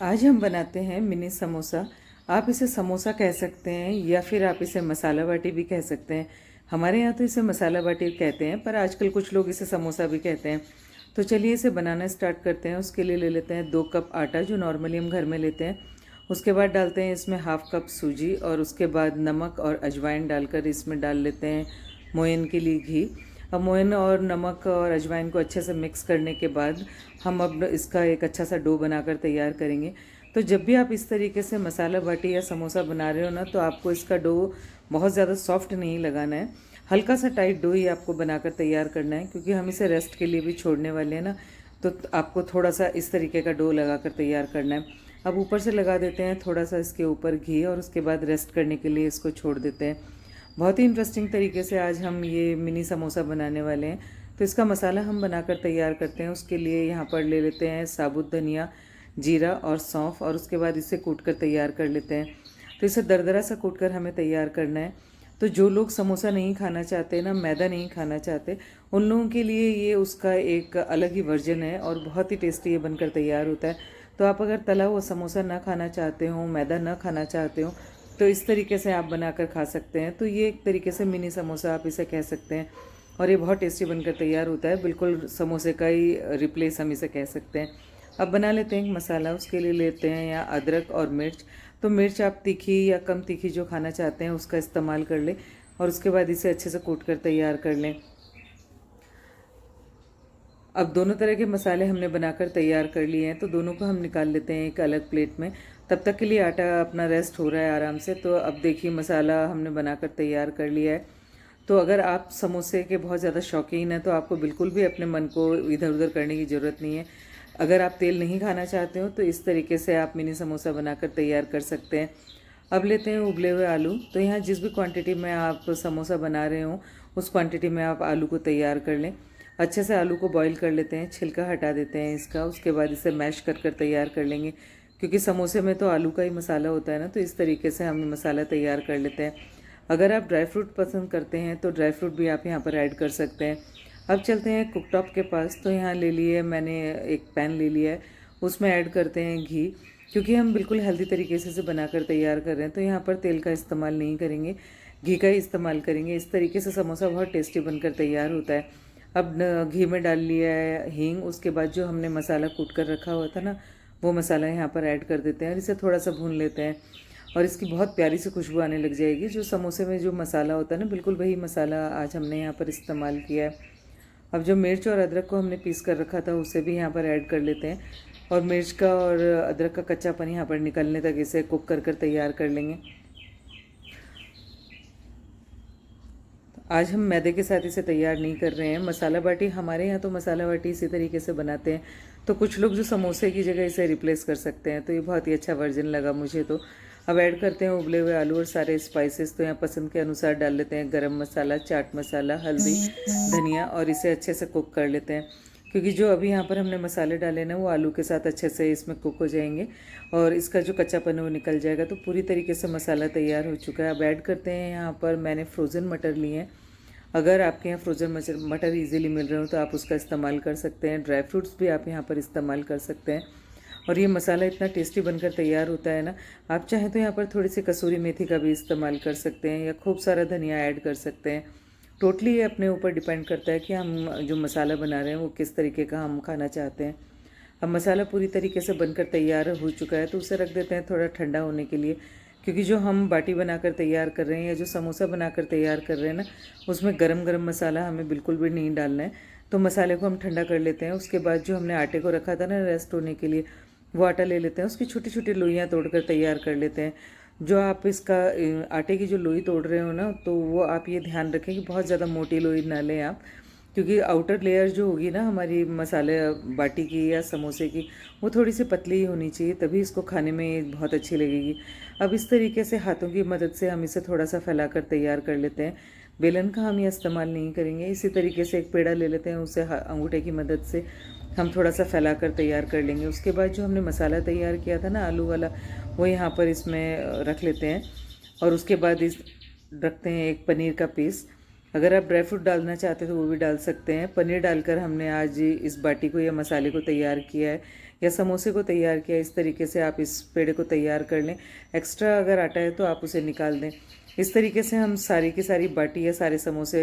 आज हम बनाते हैं मिनी समोसा। आप इसे समोसा कह सकते हैं या फिर आप इसे मसाला बाटी भी कह सकते हैं। हमारे यहाँ तो इसे मसाला बाटी कहते हैं, पर आजकल कुछ लोग इसे समोसा भी कहते हैं। तो चलिए इसे बनाना स्टार्ट करते हैं। उसके लिए ले लेते हैं 2 कप आटा, जो नॉर्मली हम घर में लेते हैं। उसके बाद डालते हैं इसमें हाफ कप सूजी, और उसके बाद नमक और अजवाइन डालकर इसमें डाल लेते हैं मोयन के लिए घी। अब मोयन और नमक और अजवाइन को अच्छे से मिक्स करने के बाद हम अब इसका एक अच्छा सा डो बनाकर तैयार करेंगे। तो जब भी आप इस तरीके से मसाला बाटी या समोसा बना रहे हो ना, तो आपको इसका डो बहुत ज़्यादा सॉफ्ट नहीं लगाना है। हल्का सा टाइट डो ही आपको बनाकर तैयार करना है, क्योंकि हम इसे रेस्ट के लिए भी छोड़ने वाले हैं ना। तो आपको थोड़ा सा इस तरीके का डो लगाकर तैयार करना है। अब ऊपर से लगा देते हैं थोड़ा सा इसके ऊपर घी, और उसके बाद रेस्ट करने के लिए इसको छोड़ देते हैं। बहुत ही इंटरेस्टिंग तरीके से आज हम ये मिनी समोसा बनाने वाले हैं। तो इसका मसाला हम बनाकर तैयार करते हैं। उसके लिए यहाँ पर ले लेते हैं साबुत धनिया, जीरा और सौंफ, और उसके बाद इसे कूट कर तैयार कर लेते हैं। तो इसे दरदरा सा कूट कर हमें तैयार करना है। तो जो लोग समोसा नहीं खाना चाहते ना, मैदा नहीं खाना चाहते, उन लोगों के लिए ये उसका एक अलग ही वर्जन है और बहुत ही टेस्टी ये बनकर तैयार होता है। तो आप अगर तला हुआ समोसा ना खाना चाहते हो, मैदा ना खाना चाहते हो, तो इस तरीके से आप बनाकर खा सकते हैं। तो ये एक तरीके से मिनी समोसा आप इसे कह सकते हैं, और ये बहुत टेस्टी बनकर तैयार होता है। बिल्कुल समोसे का ही रिप्लेस हम इसे कह सकते हैं। अब बना लेते हैं एक मसाला। उसके लिए लेते हैं यहाँ अदरक और मिर्च। तो मिर्च आप तीखी या कम तीखी जो खाना चाहते हैं उसका इस्तेमाल कर लें, और उसके बाद इसे अच्छे से कूट कर तैयार कर लें। अब दोनों तरह के मसाले हमने बनाकर तैयार कर लिए हैं, तो दोनों को हम निकाल लेते हैं एक अलग प्लेट में। तब तक के लिए आटा अपना रेस्ट हो रहा है आराम से। तो अब देखिए मसाला हमने बनाकर तैयार कर लिया है। तो अगर आप समोसे के बहुत ज़्यादा शौकीन हैं, तो आपको बिल्कुल भी अपने मन को इधर उधर करने की ज़रूरत नहीं है। अगर आप तेल नहीं खाना चाहते हो, तो इस तरीके से आप मिनी समोसा बनाकर तैयार कर सकते हैं। अब लेते हैं उबले हुए आलू। तो यहाँ जिस भी क्वांटिटी में आप समोसा बना रहे हो, उस क्वांटिटी में आप आलू को तैयार कर लें। अच्छे से आलू को बॉईल कर लेते हैं, छिलका हटा देते हैं इसका। उसके बाद इसे मैश कर कर तैयार कर लेंगे, क्योंकि समोसे में तो आलू का ही मसाला होता है ना। तो इस तरीके से हम मसाला तैयार कर लेते हैं। अगर आप ड्राई फ्रूट पसंद करते हैं, तो ड्राई फ्रूट भी आप यहाँ पर ऐड कर सकते हैं। अब चलते हैं कुकटॉप के पास। तो यहाँ ले लिए मैंने एक पैन ले लिया है, उसमें ऐड करते हैं घी। क्योंकि हम बिल्कुल हेल्दी तरीके से इसे बनाकर तैयार कर रहे हैं, तो यहाँ पर तेल का इस्तेमाल नहीं करेंगे, घी का ही इस्तेमाल करेंगे। इस तरीके से समोसा बहुत टेस्टी बनकर तैयार होता है। अब घी में डाल लिया है हींग। उसके बाद जो हमने मसाला कूट कर रखा हुआ था ना, वो मसाला यहाँ पर ऐड कर देते हैं और इसे थोड़ा सा भून लेते हैं। और इसकी बहुत प्यारी सी खुशबू आने लग जाएगी। जो समोसे में जो मसाला होता है ना, बिल्कुल वही मसाला आज हमने यहाँ पर इस्तेमाल किया है। अब जो मिर्च और अदरक को हमने पीस कर रखा था, उसे भी यहाँ पर ऐड कर लेते हैं, और मिर्च का और अदरक का कच्चापन यहाँ पर निकलने तक इसे कुक कर कर तैयार कर लेंगे। आज हम मैदे के साथ इसे तैयार नहीं कर रहे हैं। मसाला बाटी हमारे यहाँ तो मसाला बाटी इसी तरीके से बनाते हैं। तो कुछ लोग जो समोसे की जगह इसे रिप्लेस कर सकते हैं, तो ये बहुत ही अच्छा वर्जन लगा मुझे। तो अब ऐड करते हैं उबले हुए आलू और सारे स्पाइसेस। तो यहाँ पसंद के अनुसार डाल लेते हैं गरम मसाला, चाट मसाला, हल्दी, धनिया, और इसे अच्छे से कुक कर लेते हैं। क्योंकि जो अभी यहाँ पर हमने मसाले डाले ना, वो आलू के साथ अच्छे से इसमें कुक हो जाएंगे, और इसका जो कच्चापन है वो निकल जाएगा। तो पूरी तरीके से मसाला तैयार हो चुका है। अब ऐड करते हैं यहाँ पर मैंने फ्रोज़न मटर लिए हैं। अगर आपके यहाँ फ्रोज़न मटर इजीली मिल रहे हो, तो आप उसका इस्तेमाल कर सकते हैं। ड्राई फ्रूट्स भी आप यहाँ पर इस्तेमाल कर सकते हैं। और ये मसाला इतना टेस्टी बनकर तैयार होता है ना, आप चाहें तो यहाँ पर थोड़ी सी कसूरी मेथी का भी इस्तेमाल कर सकते हैं, या खूब सारा धनिया ऐड कर सकते हैं। टोटली ये अपने ऊपर डिपेंड करता है कि हम जो मसाला बना रहे हैं वो किस तरीके का हम खाना चाहते हैं। अब मसाला पूरी तरीके से बनकर तैयार हो चुका है, तो उसे रख देते हैं थोड़ा ठंडा होने के लिए। क्योंकि जो हम बाटी बनाकर तैयार कर रहे हैं या जो समोसा बनाकर तैयार कर रहे हैं ना, उसमें गरम गरम मसाला हमें बिल्कुल भी नहीं डालना है। तो मसाले को हम ठंडा कर लेते हैं। उसके बाद जो हमने आटे को रखा था ना रेस्ट होने के लिए, वो आटा ले लेते हैं, उसकी छोटी छोटी लोइयाँ तोड़कर तैयार कर लेते हैं। जो आप इसका आटे की जो लोई तोड़ रहे हो ना, तो वो आप ये ध्यान रखें कि बहुत ज़्यादा मोटी लोई ना लें आप। क्योंकि आउटर लेयर जो होगी ना हमारी मसाले बाटी की या समोसे की, वो थोड़ी सी पतली ही होनी चाहिए, तभी इसको खाने में बहुत अच्छी लगेगी। अब इस तरीके से हाथों की मदद से हम इसे थोड़ा सा फैलाकर तैयार कर लेते हैं। बेलन का हम ये इस्तेमाल नहीं करेंगे। इसी तरीके से एक पेड़ा ले लेते हैं, उसे अंगूठे की मदद से हम थोड़ा सा फैलाकर तैयार कर लेंगे। उसके बाद जो हमने मसाला तैयार किया था ना आलू वाला, वो यहाँ पर इसमें रख लेते हैं, और उसके बाद इस रखते हैं एक पनीर का पीस। अगर आप ड्राई फ्रूट डालना चाहते हैं तो वो भी डाल सकते हैं। पनीर डालकर हमने आज इस बाटी को या मसाले को तैयार किया है, या समोसे को तैयार किया, इस तरीके से आप इस पेड़े को तैयार कर लें। एक्स्ट्रा अगर आटा है तो आप उसे निकाल दें। इस तरीके से हम सारी की सारी बाटी या सारे समोसे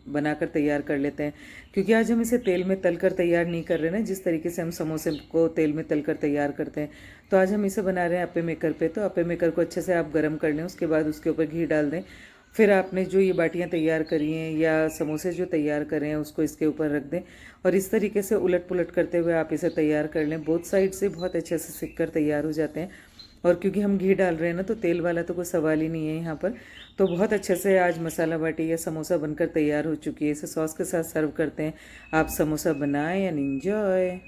बनाकर तैयार कर लेते हैं, क्योंकि आज हम इसे तेल में तलकर तैयार नहीं कर रहे ना, जिस तरीके से हम समोसे को तेल में तलकर तैयार करते हैं। तो आज हम इसे बना रहे हैं अप्पे मेकर पे। तो अप्पे मेकर को अच्छे से आप गर्म कर लें, उसके बाद उसके ऊपर घी डाल दें। फिर आपने जो ये बाटियाँ तैयार करी हैं या समोसे जो तैयार करें हैं उसको इसके ऊपर रख दें और इस तरीके से उलट पुलट करते हुए आप इसे तैयार कर लें। बोथ साइड से बहुत अच्छे से सिक कर तैयार हो जाते हैं। और क्योंकि हम घी डाल रहे हैं ना, तो तेल वाला तो कोई सवाल ही नहीं है यहाँ पर। तो बहुत अच्छे से आज मसाला बाटी या समोसा बनकर तैयार हो चुकी है। इसे सॉस के साथ सर्व करते हैं। आप समोसा बनाएं एंड एंजॉय।